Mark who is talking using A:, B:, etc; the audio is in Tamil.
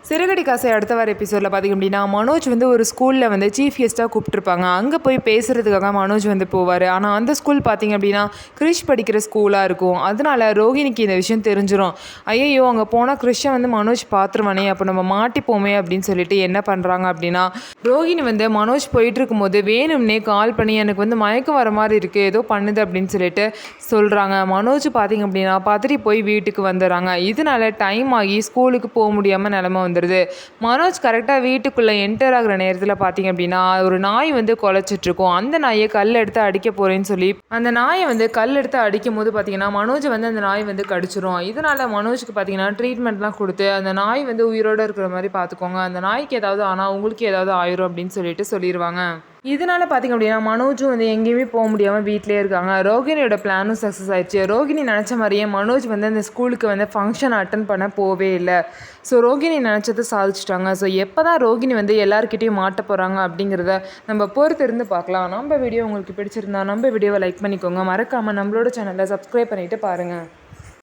A: சிறுகடி காசை அடுத்த வார எபிசோடில் பார்த்திங்க அப்படின்னா மனோஜ் வந்து ஒரு ஸ்கூலில் வந்து சீஃப் கெஸ்ட்டாக கூப்பிட்ருப்பாங்க. அங்கே போய் பேசுகிறதுக்காக மனோஜ் வந்து போவார். ஆனால் அந்த ஸ்கூல் பார்த்திங்க அப்படின்னா கிரிஷ் படிக்கிற ஸ்கூலாக இருக்கும். அதனால ரோஹிணிக்கு இந்த விஷயம் தெரிஞ்சிடும். ஐயோ அங்கே போனால் கிரிஷை வந்து மனோஜ் பார்த்துருவானே, அப்போ நம்ம மாட்டிப்போமே அப்படின்னு சொல்லிட்டு என்ன பண்ணுறாங்க அப்படின்னா, ரோஹிணி வந்து மனோஜ் போயிட்டு இருக்கும்போது வேணும்னே கால் பண்ணி எனக்கு வந்து மயக்கம் வர மாதிரி இருக்குது, ஏதோ பண்ணுது அப்படின்னு சொல்லிட்டு சொல்கிறாங்க. மனோஜ் பார்த்திங்க அப்படின்னா பதறி போய் வீட்டுக்கு வந்துடுறாங்க. இதனால டைம் ஆகி ஸ்கூலுக்கு போக முடியாமல் நிலமை வந்துடுது. மனோஜ் கரெக்டாக வீட்டுக்குள்ளே என்டர் ஆகிற நேரத்தில் பார்த்தீங்க அப்படின்னா ஒரு நாய் வந்து குலைச்சிட்ருக்கும். அந்த நாயை கல் எடுத்து அடிக்க போகிறேன்னு சொல்லி அந்த நாயை வந்து கல் எடுத்து அடிக்கும் போது பார்த்தீங்கன்னா மனோஜ் வந்து அந்த நாய் வந்து கடிச்சிரும். இதனால் மனோஜுக்கு பார்த்தீங்கன்னா ட்ரீட்மெண்ட்லாம் கொடுத்து அந்த நாய் வந்து உயிரோடு இருக்கிற மாதிரி பார்த்துக்கோங்க, அந்த நாய்க்கு ஏதாவது ஆனால் உங்களுக்கு ஏதாவது ஆயிரும் அப்படின்னு சொல்லிடுவாங்க. இதனால் பார்த்திங்க அப்படின்னா மனோஜும் வந்து எங்கேயுமே போக முடியாமல் வீட்டிலே இருக்காங்க. ரோகிணியோட பிளானும் சக்ஸஸ் ஆயிடுச்சு. ரோகிணி நினச்ச மாதிரியே மனோஜ் வந்து அந்த ஸ்கூலுக்கு வந்து ஃபங்க்ஷன் அட்டன் பண்ண போவே இல்லை. ஸோ ரோகிணி நினச்சதை சாதிச்சிட்டாங்க. ஸோ எப்போ தான் ரோகிணி வந்து எல்லாருக்கிட்டையும் மாட்ட போகிறாங்க அப்படிங்கிறத நம்ம பொறுத்து இருந்து பார்க்கலாம். நம்ம வீடியோ உங்களுக்கு பிடிச்சிருந்தா நம்ம வீடியோவை லைக் பண்ணிக்கோங்க. மறக்காமல் நம்மளோட சேனலை சப்ஸ்கிரைப் பண்ணிவிட்டு பாருங்கள்.